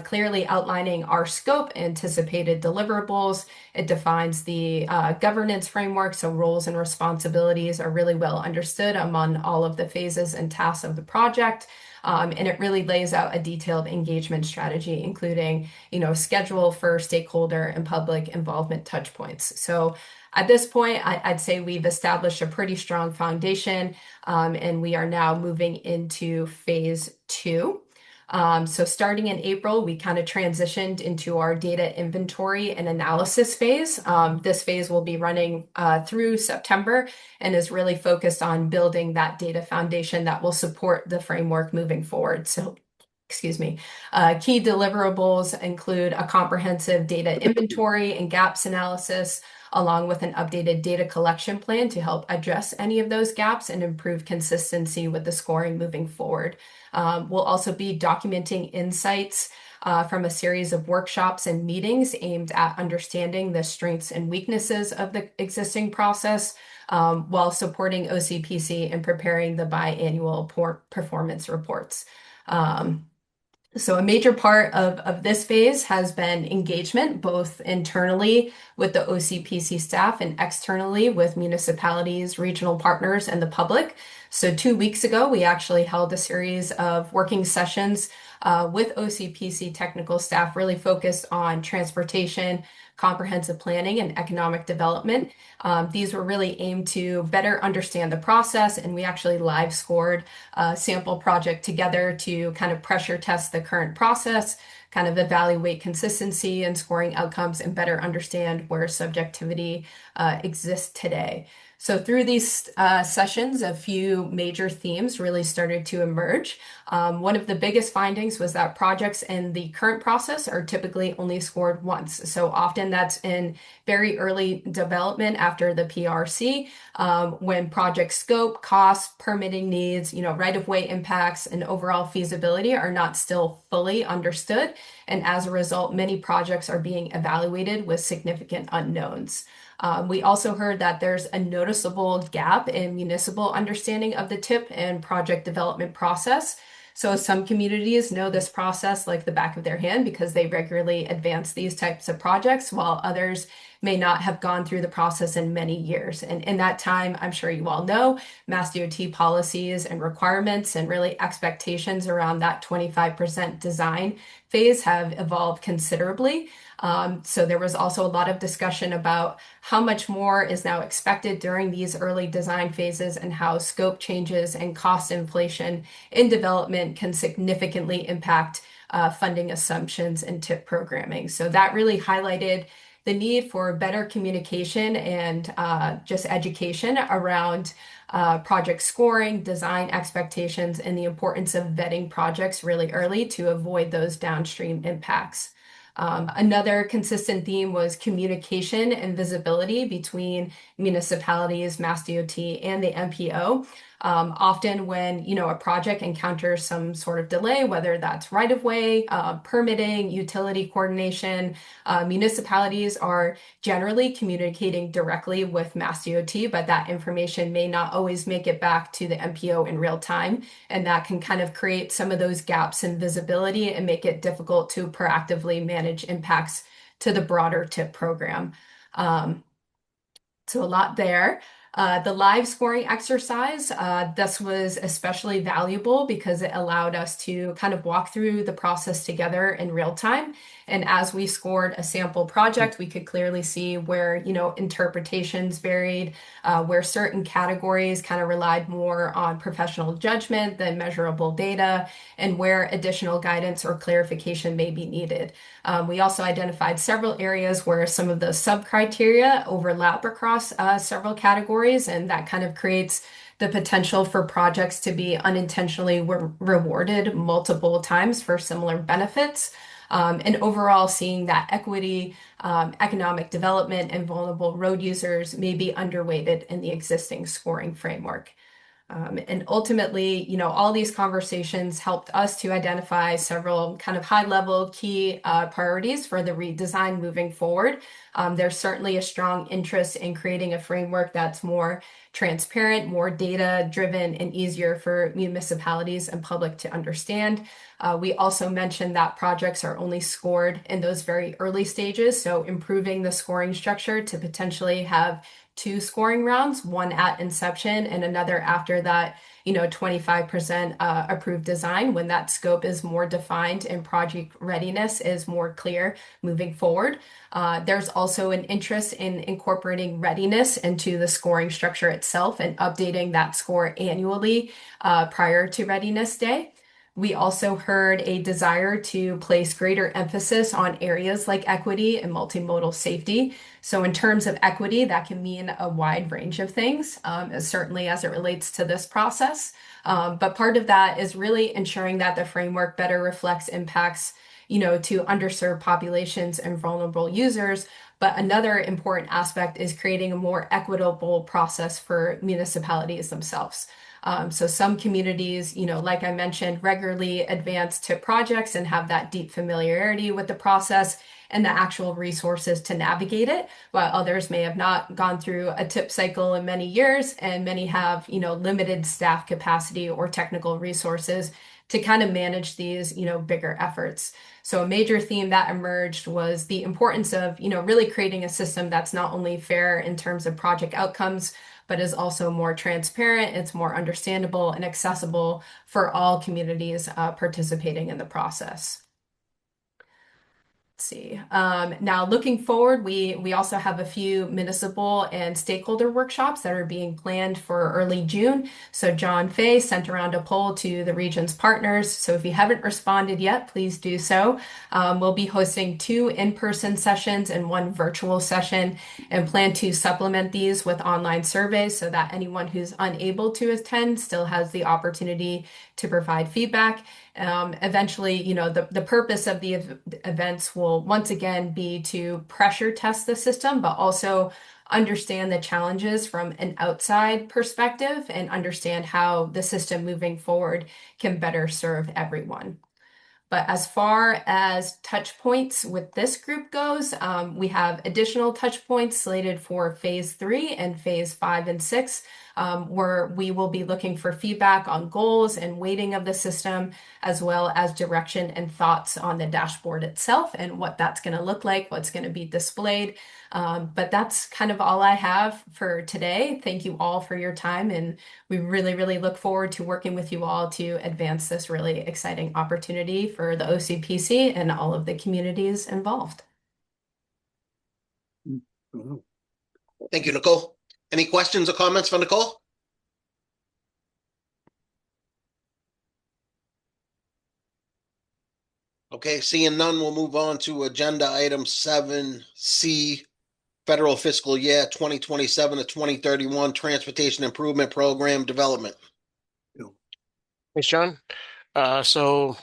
clearly outlining our scope, anticipated deliverables. It defines the governance framework, so roles and responsibilities are really well understood among all of the phases and tasks of the project. And it really lays out a detailed engagement strategy, including, schedule for stakeholder and public involvement touch points. So at this point, I'd say we've established a pretty strong foundation, and we are now moving into phase 2. So starting in April, we kind of transitioned into our data inventory and analysis phase. This phase will be running through September and is really focused on building that data foundation that will support the framework moving forward. So excuse me. Key deliverables include a comprehensive data inventory and gaps analysis, along with an updated data collection plan to help address any of those gaps and improve consistency with the scoring moving forward. We'll also be documenting insights from a series of workshops and meetings aimed at understanding the strengths and weaknesses of the existing process, while supporting OCPC and preparing the biannual performance reports. So a major part of this phase has been engagement, both internally with the OCPC staff and externally with municipalities, regional partners, and the public. So 2 weeks ago, we actually held a series of working sessions with OCPC technical staff, really focused on transportation, comprehensive planning, and economic development. These were really aimed to better understand the process, and we actually live scored a sample project together to kind of pressure test the current process, kind of evaluate consistency and scoring outcomes, and better understand where subjectivity exists today. So through these sessions, a few major themes really started to emerge. One of the biggest findings was that projects in the current process are typically only scored once. So often that's in very early development after the PRC, when project scope, costs, permitting needs, right-of-way impacts, and overall feasibility are not still fully understood. And as a result, many projects are being evaluated with significant unknowns. We also heard that there's a noticeable gap in municipal understanding of the TIP and project development process. So some communities know this process like the back of their hand because they regularly advance these types of projects, while others may not have gone through the process in many years. And in that time, I'm sure you all know, Mass DOT policies and requirements and really expectations around that 25% design phase have evolved considerably. So there was also a lot of discussion about how much more is now expected during these early design phases and how scope changes and cost inflation in development can significantly impact funding assumptions and TIP programming. So that really highlighted the need for better communication and just education around project scoring, design expectations, and the importance of vetting projects really early to avoid those downstream impacts. Another consistent theme was communication and visibility between municipalities, Mass DOT, and the MPO. Often when, a project encounters some sort of delay, whether that's right-of-way, permitting, utility coordination, municipalities are generally communicating directly with Mass DOT, but that information may not always make it back to the MPO in real time. And that can kind of create some of those gaps in visibility and make it difficult to proactively manage impacts to the broader TIP program. So a lot there. The live scoring exercise, this was especially valuable because it allowed us to kind of walk through the process together in real time. And as we scored a sample project, we could clearly see where, interpretations varied, where certain categories kind of relied more on professional judgment than measurable data, and where additional guidance or clarification may be needed. We also identified several areas where some of the sub-criteria overlap across several categories, and that kind of creates the potential for projects to be unintentionally rewarded multiple times for similar benefits. And overall, seeing that equity, economic development, and vulnerable road users may be underweighted in the existing scoring framework. And ultimately, all these conversations helped us to identify several kind of high-level key priorities for the redesign moving forward. There's certainly a strong interest in creating a framework that's more transparent, more data-driven, and easier for municipalities and public to understand. We also mentioned that projects are only scored in those very early stages, so improving the scoring structure to potentially have two scoring rounds, one at inception and another after that, 25% approved design, when that scope is more defined and project readiness is more clear moving forward. There's also an interest in incorporating readiness into the scoring structure itself and updating that score annually prior to Readiness Day. We also heard a desire to place greater emphasis on areas like equity and multimodal safety. So in terms of equity, that can mean a wide range of things, certainly as it relates to this process. But part of that is really ensuring that the framework better reflects impacts, to underserved populations and vulnerable users. But another important aspect is creating a more equitable process for municipalities themselves. So some communities, like I mentioned, regularly advance to projects and have that deep familiarity with the process and the actual resources to navigate it, while others may have not gone through a tip cycle in many years, and many have, limited staff capacity or technical resources to kind of manage these, bigger efforts. So a major theme that emerged was the importance of, really creating a system that's not only fair in terms of project outcomes, but is also more transparent, it's more understandable and accessible for all communities participating in the process. Let's see. Now, looking forward, we also have a few municipal and stakeholder workshops that are being planned for early June. So John Fay sent around a poll to the region's partners. So if you haven't responded yet, please do so. We'll be hosting 2 in-person sessions and 1 virtual session, and plan to supplement these with online surveys so that anyone who's unable to attend still has the opportunity to provide feedback. Eventually, the purpose of the events will once again be to pressure test the system, but also understand the challenges from an outside perspective and understand how the system moving forward can better serve everyone. But as far as touch points with this group goes, we have additional touch points slated for phase 3 and phase 5 and 6, where we will be looking for feedback on goals and weighting of the system, as well as direction and thoughts on the dashboard itself and what that's going to look like, what's going to be displayed. But that's kind of all I have for today. Thank you all for your time, and we really, really look forward to working with you all to advance this really exciting opportunity for the OCPC and all of the communities involved. Thank you, Nicole. Any questions or comments for Nicole? Okay, seeing none, we'll move on to agenda item 7C, Federal Fiscal Year 2027 to 2031 Transportation Improvement Program Development. Thanks, John. So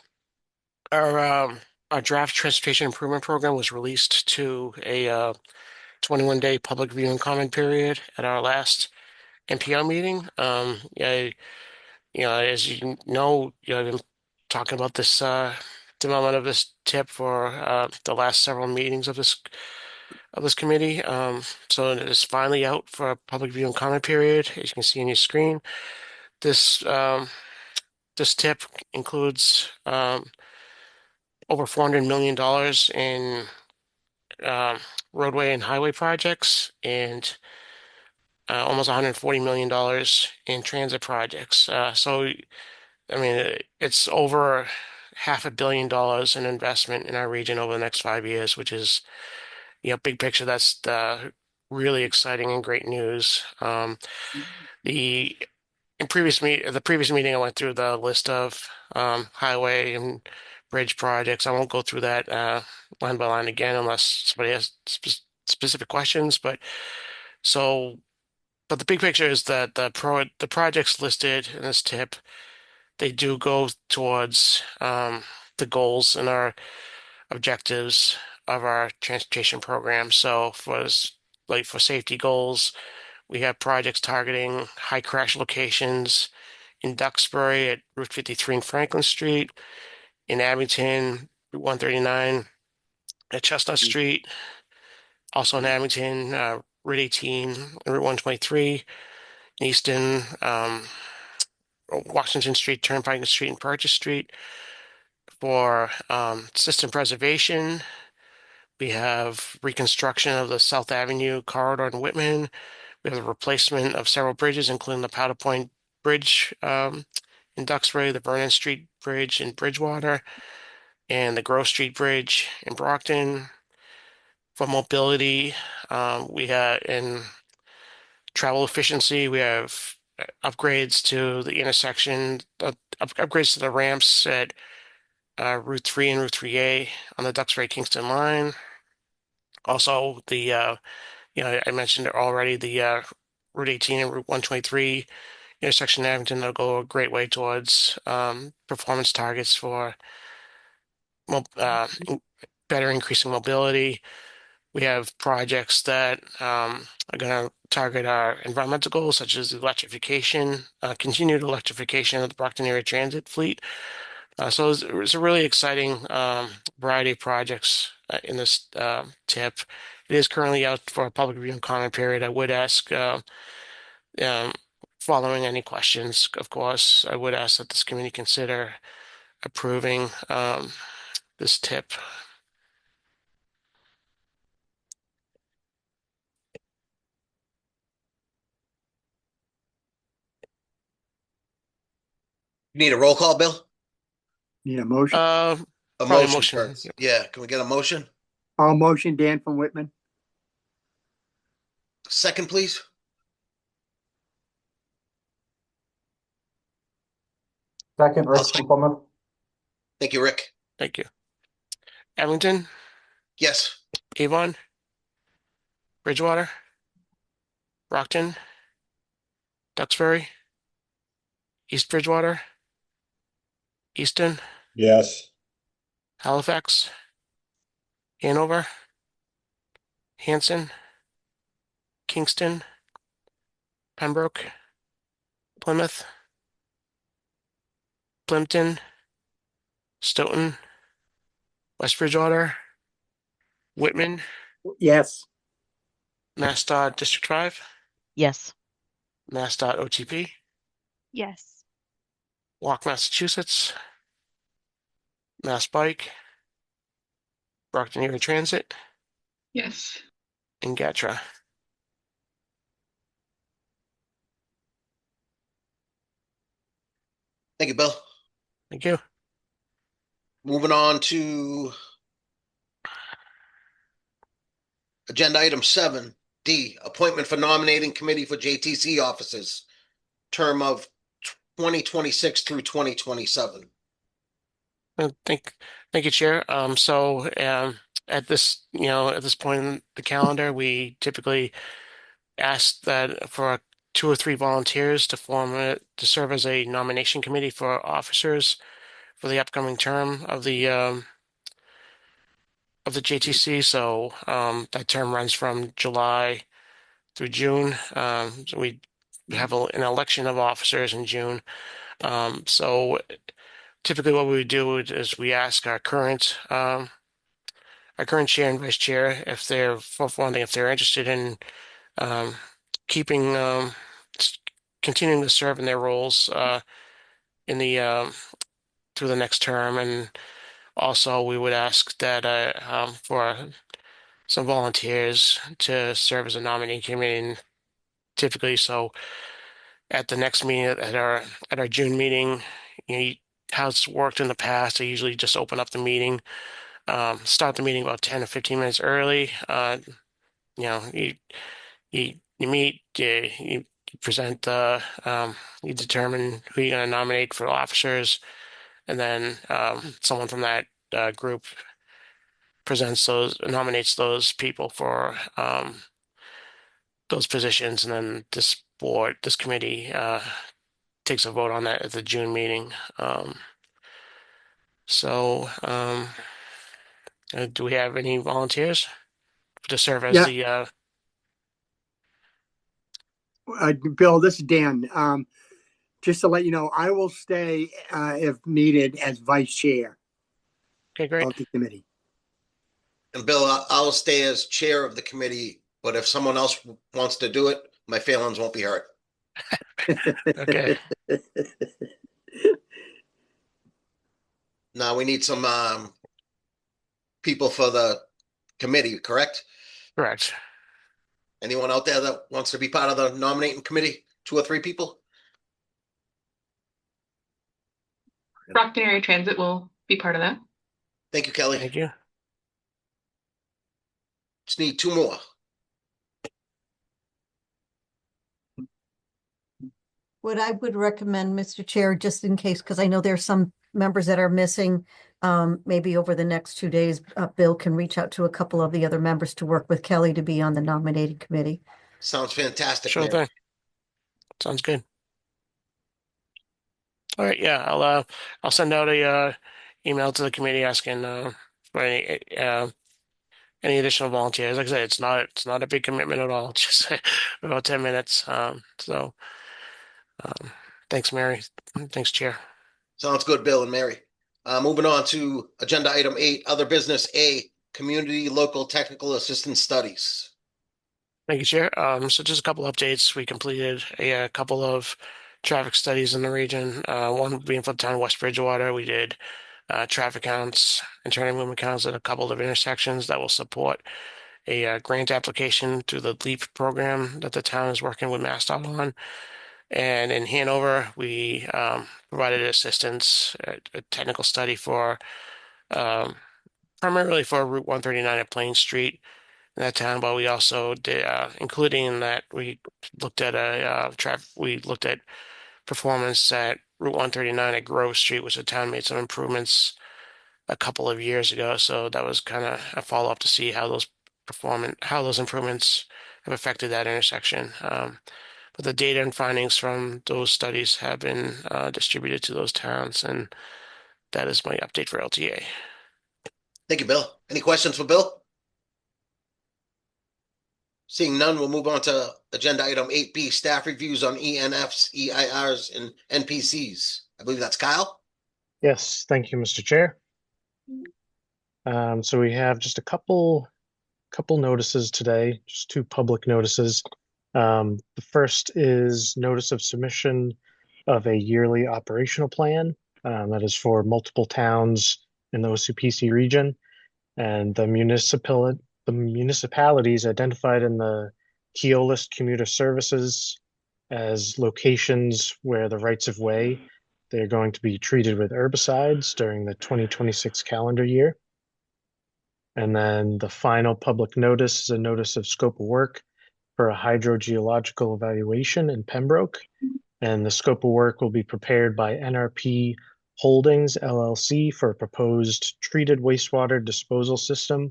our draft transportation improvement program was released to a 21-day public review and comment period at our last NPO meeting. As you know, I've been talking about this development of this tip for the last several meetings of this committee. So it is finally out for a public review and comment period, as you can see on your screen. This tip includes over $400 million in roadway and highway projects, and almost $140 million in transit projects. So, I mean, it's over $500 million in investment in our region over the next 5 years, which is, big picture, that's really exciting and great news. The the previous meeting, I went through the list of highway and bridge projects. I won't go through that line by line again unless somebody has specific questions. But the big picture is that the projects listed in this tip, they do go towards the goals and our objectives of our transportation program. So like for safety goals, we have projects targeting high crash locations in Duxbury at Route 53 and Franklin Street, in Abington, Route 139 at Chestnut Street, also in Abington, Route 18 and Route 123, in Easton, Washington Street, Turnpike Street, and Purchase Street. For system preservation, we have reconstruction of the South Avenue corridor in Whitman. We have the replacement of several bridges, including the Powder Point Bridge in Duxbury, the Vernon Street Bridge in Bridgewater, and the Grove Street Bridge in Brockton. For mobility, we have in travel efficiency, we have upgrades to the intersection, upgrades to the ramps at Route 3 and Route 3A on the Duxbury-Kingston line. Also, I mentioned it already, the Route 18 and Route 123 intersection in Abington, that'll go a great way towards performance targets for better increasing mobility. We have projects that are going to target our environmental goals, such as electrification, continued electrification of the Brockton area transit fleet. So it's a really exciting variety of projects in this tip. It is currently out for a public review and comment period. I would ask, following any questions, of course, I would ask that this committee consider approving this tip. You need a roll call, Bill? Need a motion? A Probably motion motion. first. Yeah, can we get a motion? All motion, Dan from Whitman. Second, please. Second, I'll Rick second. from Plymouth. Thank you, Rick. Thank you. Abington, Yes. Avon, Bridgewater, Brockton, Duxbury, East Bridgewater, Easton, Yes. Halifax, Hanover, Hanson, Kingston, Pembroke, Plymouth, Plimpton, Stoughton, West Bridgewater, Whitman, Yes. MassDOT District 5, Yes. MassDOT OTP, Yes. Walk, Massachusetts, Mass Bike, Brockton Area Transit, Yes. and GATRA. Thank you, Bill. Thank you. Moving on to agenda item 7D, appointment for nominating committee for JTC offices, term of 2026 through 2027. Thank you, Chair. At this point in the calendar, we typically ask that for 2 or 3 volunteers to serve as a nomination committee for officers for the upcoming term of the JTC. So that term runs from July through June. So we have an election of officers in June. So typically what we would do is we ask our current chair and vice chair if they're, for one thing, if they're interested in keeping continuing to serve in their roles in the through the next term, and also we would ask that for some volunteers to serve as a nominee committee and typically. So at the next meeting, at our June meeting, how it's worked in the past, I usually just open up the meeting, start the meeting about 10 or 15 minutes early. You know, you meet, you present you determine who you're going to nominate for officers, and then someone from that group nominates those people for those positions, and then this committee takes a vote on that at the June meeting. Do we have any volunteers to serve as Yeah. the Bill, this is Dan. Just to let you know, I will stay, if needed, as vice chair Okay, great. of the committee. And Bill, I'll stay as chair of the committee, but if someone else wants to do it, my feelings won't be hurt. Okay. Now we need some people for the committee, correct? Correct. Anyone out there that wants to be part of the nominating committee? 2 or 3 people? Brockton Area Transit will be part of that. Thank you, Kelly. Thank you. Just need 2 more. What I would recommend, Mr. Chair, just in case, because I know there's some members that are missing, maybe over the next 2 days, Bill can reach out to a couple of the other members to work with Kelly to be on the nominating committee. Sounds fantastic. Sure Mary. thing. Sounds good. All right, yeah, I'll send out a email to the committee asking for any additional volunteers. Like I said, it's not a big commitment at all. Just about 10 minutes. Thanks, Mary. Thanks, Chair. Sounds good, Bill and Mary. Moving on to agenda item 8, other business A, community local technical assistance studies. Thank you, Chair. So just a couple updates. We completed a couple of traffic studies in the region. One being for the town of West Bridgewater. We did traffic counts and turning movement counts at a couple of intersections that will support a grant application through the LEAP program that the town is working with MassDOT on. And in Hanover, we provided assistance, a technical study for primarily for Route 139 at Plain Street in that town, but we also did, including in that, we looked at we looked at performance at Route 139 at Grove Street, which the town made some improvements a couple of years ago. So that was kind of a follow-up to see how those improvements have affected that intersection. But the data and findings from those studies have been distributed to those towns, and that is my update for LTA. Thank you, Bill. Any questions for Bill? Seeing none, we'll move on to agenda item 8B, staff reviews on ENFs, EIRs, and NPCs. I believe that's Kyle. Yes, thank you, Mr. Chair. So we have just a couple notices today, just 2 public notices. The first is notice of submission of a yearly operational plan that is for multiple towns in the OCPC region, and the municipalities identified in the Keolis commuter services as locations where the rights of way, they're going to be treated with herbicides during the 2026 calendar year. And then the final public notice is a notice of scope of work for a hydrogeological evaluation in Pembroke. And the scope of work will be prepared by NRP Holdings LLC for a proposed treated wastewater disposal system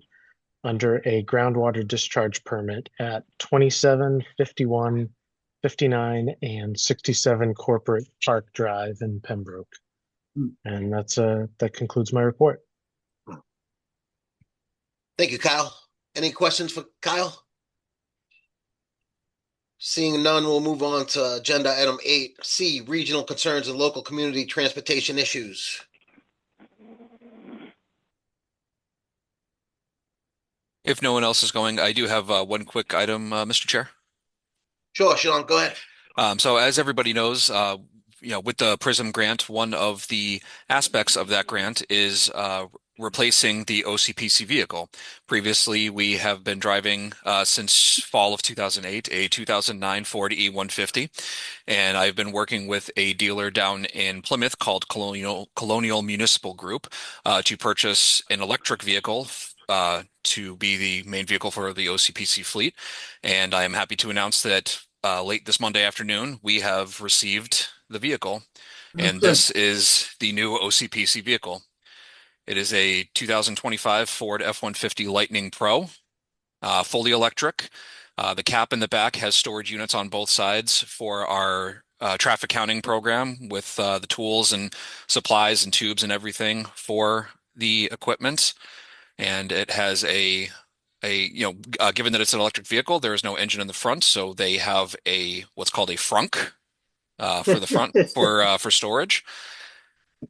under a groundwater discharge permit at 27, 51, 59, and 67 Corporate Park Drive in Pembroke. And that concludes my report. Thank you, Kyle. Any questions for Kyle? Seeing none, we'll move on to agenda item 8C, regional concerns and local community transportation issues. If no one else is going, I do have one quick item, Mr. Chair. Sure, Sean, go ahead. So as everybody knows, with the PRISM grant, one of the aspects of that grant is replacing the OCPC vehicle. Previously, we have been driving since fall of 2008 a 2009 Ford E150, and I've been working with a dealer down in Plymouth called Colonial Municipal Group to purchase an electric vehicle to be the main vehicle for the OCPC fleet. And I am happy to announce that late this Monday afternoon, we have received the vehicle, and this is the new OCPC vehicle. It is a 2025 Ford F-150 Lightning Pro, fully electric. The cab in the back has storage units on both sides for our traffic counting program with the tools and supplies and tubes and everything for the equipment. And it has given that it's an electric vehicle, there is no engine in the front, so they have what's called a frunk for the front for storage.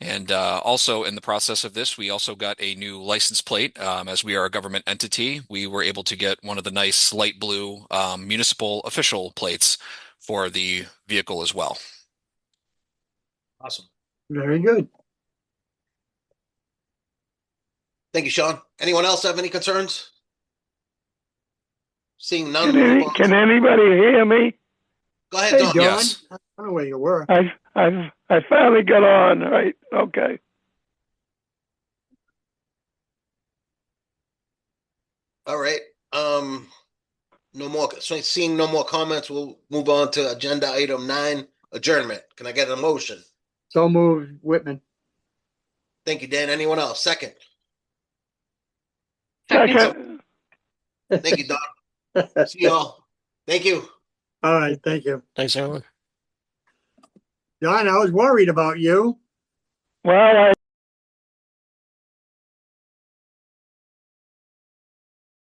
And also in the process of this, we also got a new license plate. As we are a government entity, we were able to get one of the nice light blue municipal official plates for the vehicle as well. Awesome. Very good. Thank you, Sean. Anyone else have any concerns? Seeing none. we'll move on. Can anybody hear me? Go ahead, Hey, Don. John. Yes. I don't know where you were. I finally got on, right? Okay. All right. No more. So seeing no more comments, we'll move on to agenda item 9, adjournment. Can I get a motion? So moved, Whitman. Thank you, Dan. Anyone else? Second. Second. Thank you, Don. See y'all. Thank you. All right, thank you. Thanks, everyone. John, I was worried about you. Well,